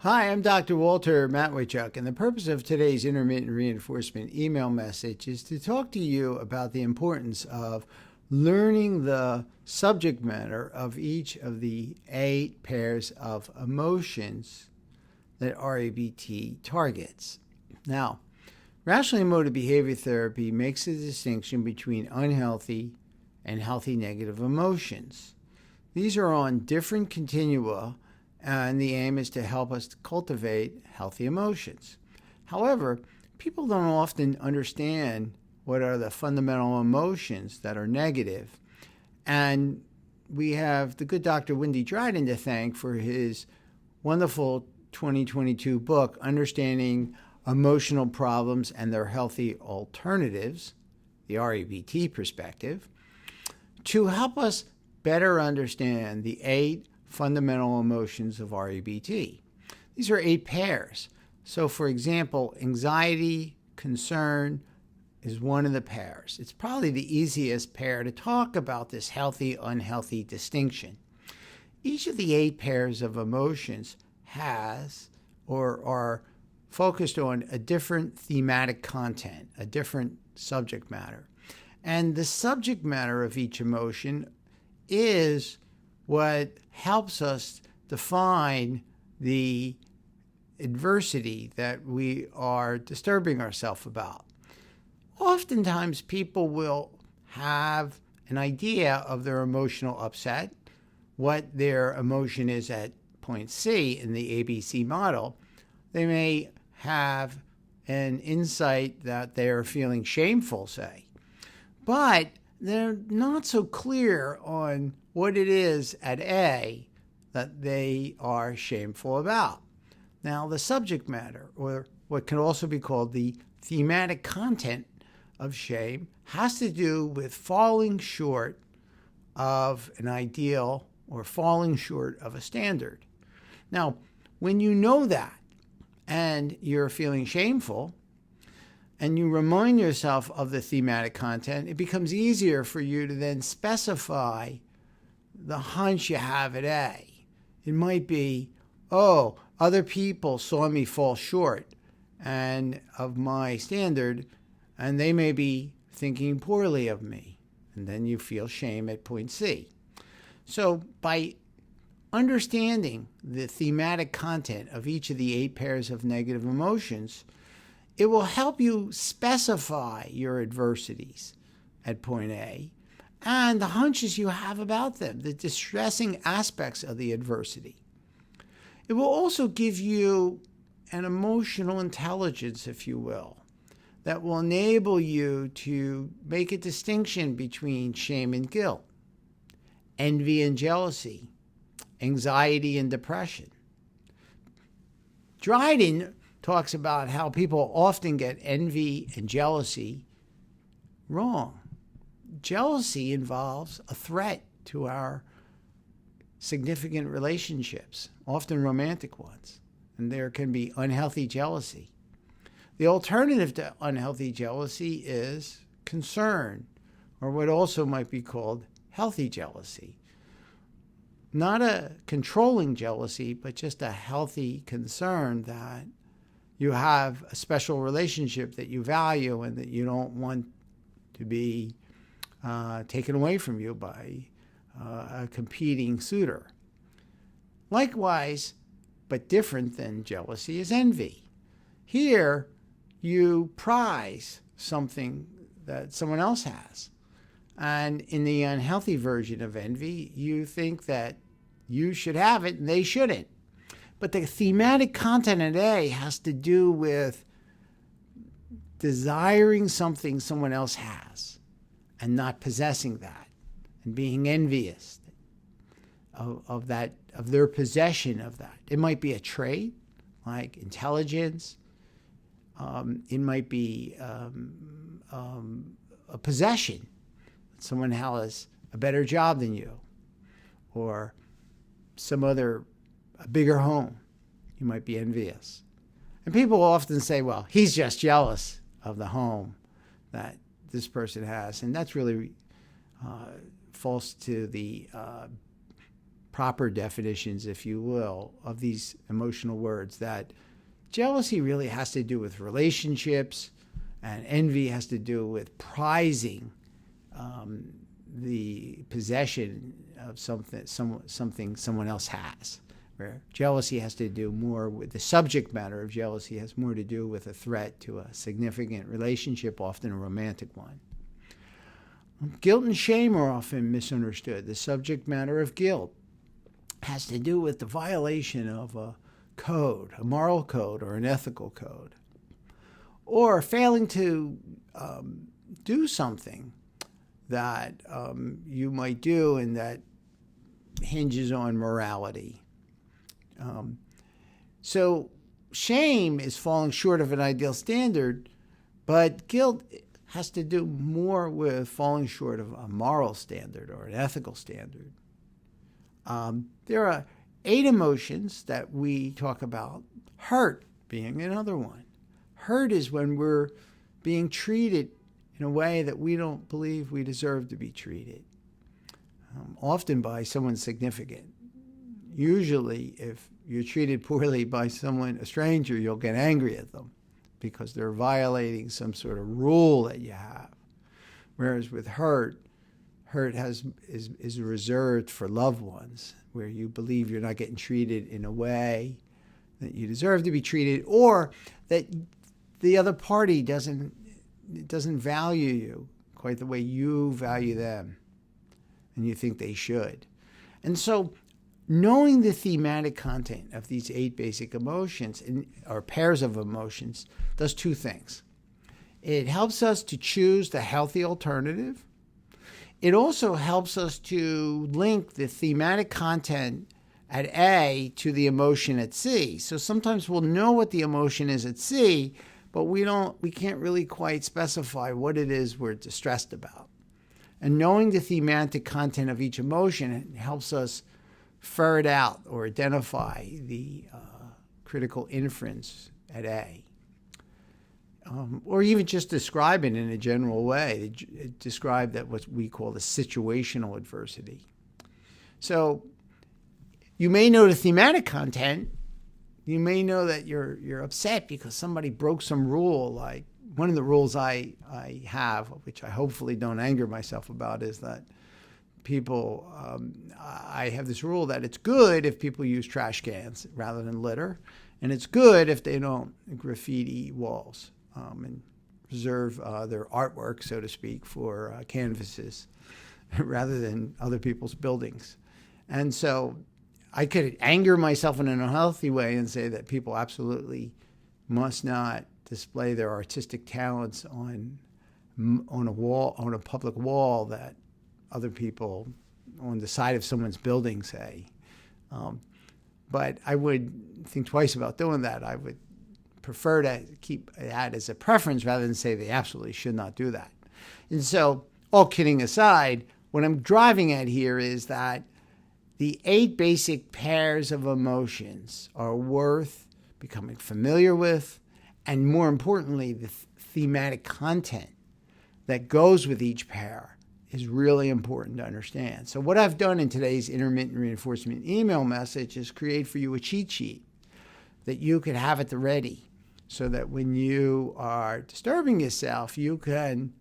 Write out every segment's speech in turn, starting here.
Hi, I'm Dr. Walter Matwychuk, and the purpose of today's intermittent reinforcement email message is to talk to you about the importance of learning the subject matter of each of the 8 pairs of emotions that RABT targets. Now, rational emotive behavior therapy makes a distinction between unhealthy and healthy negative emotions. These are on different continua, and the aim is to help us cultivate healthy emotions. However, people don't often understand what are the fundamental emotions that are negative. And we have the good Dr. Wendy Dryden to thank for his wonderful 2022 book, Understanding Emotional Problems and Their Healthy Alternatives, the RABT perspective, to help us better understand the 8 fundamental emotions of RABT. These are 8 pairs. So, for example, anxiety, concern is one of the pairs. It's probably the easiest pair to talk about this healthy-unhealthy distinction. Each of the 8 pairs of emotions has or are focused on a different thematic content, a different subject matter. And the subject matter of each emotion is what helps us define the adversity that we are disturbing ourselves about. Oftentimes, people will have an idea of their emotional upset, what their emotion is at point C in the ABC model. They may have an insight that they are feeling shameful, say, but they're not so clear on what it is at A that they are shameful about. Now, the subject matter, or what can also be called the thematic content of shame, has to do with falling short of an ideal or falling short of a standard. Now, when you know that and you're feeling shameful, and you remind yourself of the thematic content, it becomes easier for you to then specify the hunch you have at A. It might be, oh, other people saw me fall short and of my standard, and they may be thinking poorly of me. And then you feel shame at point C. So by understanding the thematic content of each of the 8 pairs of negative emotions, it will help you specify your adversities at point A and the hunches you have about them, the distressing aspects of the adversity. It will also give you an emotional intelligence, if you will, that will enable you to make a distinction between shame and guilt, envy and jealousy, anxiety and depression. Dryden talks about how people often get envy and jealousy wrong. Jealousy involves a threat to our significant relationships, often romantic ones, and there can be unhealthy jealousy. The alternative to unhealthy jealousy is concern, or what also might be called healthy jealousy. Not a controlling jealousy, but just a healthy concern that you have a special relationship that you value and that you don't want to be taken away from you by a competing suitor. Likewise, but different than jealousy, is envy. Here, you prize something that someone else has. And in the unhealthy version of envy, you think that you should have it and they shouldn't. But the thematic content at A has to do with desiring something someone else has and not possessing that, and being envious of their possession of that. It might be a trait like intelligence. It might be a possession. Someone has a better job than you, or a bigger home. You might be envious. And people often say, well, he's just jealous of the home that this person has. And that's really false to the proper definitions, if you will, of these emotional words, that jealousy really has to do with relationships, and envy has to do with prizing the possession of something someone else has. Where jealousy has to do more with the subject matter of jealousy has more to do with a threat to a significant relationship, often a romantic one. Guilt and shame are often misunderstood. The subject matter of guilt has to do with the violation of a code, a moral code or an ethical code, or failing to do something that you might do and that hinges on morality. So shame is falling short of an ideal standard, but guilt has to do more with falling short of a moral standard or an ethical standard. There are 8 emotions that we talk about, hurt being another one. Hurt is when we're being treated in a way that we don't believe we deserve to be treated, often by someone significant. Usually, if you're treated poorly by someone, a stranger, you'll get angry at them because they're violating some sort of rule that you have. Whereas with hurt is reserved for loved ones, where you believe you're not getting treated in a way that you deserve to be treated, or that the other party doesn't value you quite the way you value them, and you think they should. And so knowing the thematic content of these 8 basic emotions, or pairs of emotions, does 2 things. It helps us to choose the healthy alternative. It also helps us to link the thematic content at A to the emotion at C. So sometimes we'll know what the emotion is at C, but we can't really quite specify what it is we're distressed about. And knowing the thematic content of each emotion helps us ferret out or identify the critical inference at A. Or even just describe it in a general way. Describe that what we call the situational adversity. So you may know the thematic content. You may know that you're upset because somebody broke some rule. Like one of the rules I have, which I hopefully don't anger myself about, is that people, I have this rule that it's good if people use trash cans rather than litter, and it's good if they don't graffiti walls and reserve their artwork, so to speak, for canvases rather than other people's buildings. And so I could anger myself in an unhealthy way and say that people absolutely must not display their artistic talents on a wall, on a public wall that other people on the side of someone's building say. But I would think twice about doing that. I would prefer to keep that as a preference rather than say they absolutely should not do that. And so, all kidding aside, what I'm driving at here is that the 8 basic pairs of emotions are worth becoming familiar with, and more importantly, the thematic content that goes with each pair is really important to understand. So what I've done in today's intermittent reinforcement email message is create for you a cheat sheet that you could have at the ready, so that when you are disturbing yourself, you can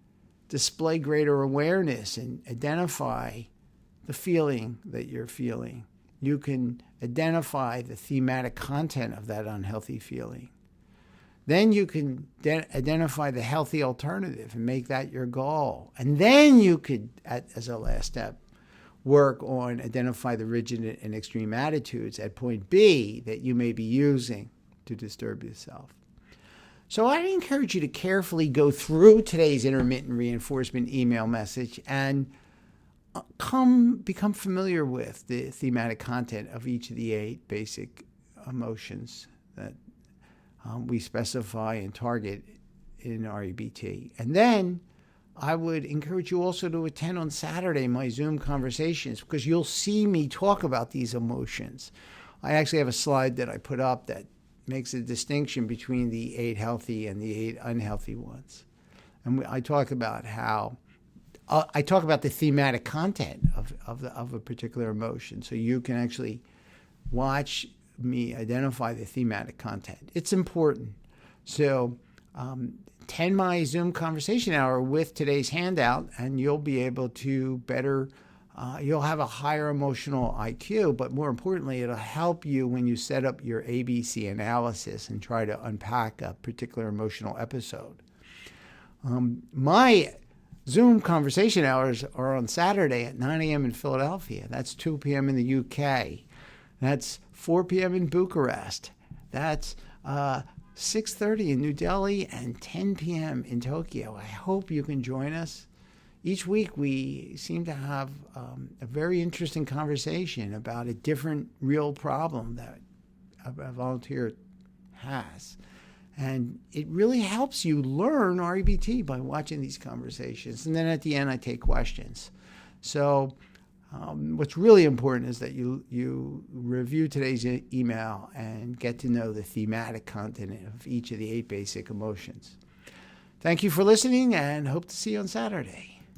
display greater awareness and identify the feeling that you're feeling. You can identify the thematic content of that unhealthy feeling. Then you can identify the healthy alternative and make that your goal. And then you could, as a last step, work on identify the rigid and extreme attitudes at point B that you may be using to disturb yourself. So I encourage you to carefully go through today's intermittent reinforcement email message and become familiar with the thematic content of each of the 8 basic emotions that we specify and target in REBT. And then I would encourage you also to attend on Saturday my Zoom conversations, because you'll see me talk about these emotions. I actually have a slide that I put up that makes a distinction between the 8 healthy and the 8 unhealthy ones. And I talk about how I talk about the thematic content of a particular emotion, so you can actually watch me identify the thematic content. It's important. So 10 my Zoom conversation hour with today's handout, and you'll be able to better, you'll have a higher emotional IQ, but more importantly, it'll help you when you set up your ABC analysis and try to unpack a particular emotional episode. My Zoom conversation hours are on Saturday at 9 a.m. in Philadelphia. That's 2 p.m. in the UK. That's 4 p.m. in Bucharest. That's 6:30 in New Delhi and 10 p.m. in Tokyo. I hope you can join us. Each week we seem to have a very interesting conversation about a different real problem that a volunteer has. And it really helps you learn REBT by watching these conversations. And then at the end, I take questions. So what's really important is that you review today's email and get to know the thematic content of each of the 8 basic emotions. Thank you for listening, and hope to see you on Saturday.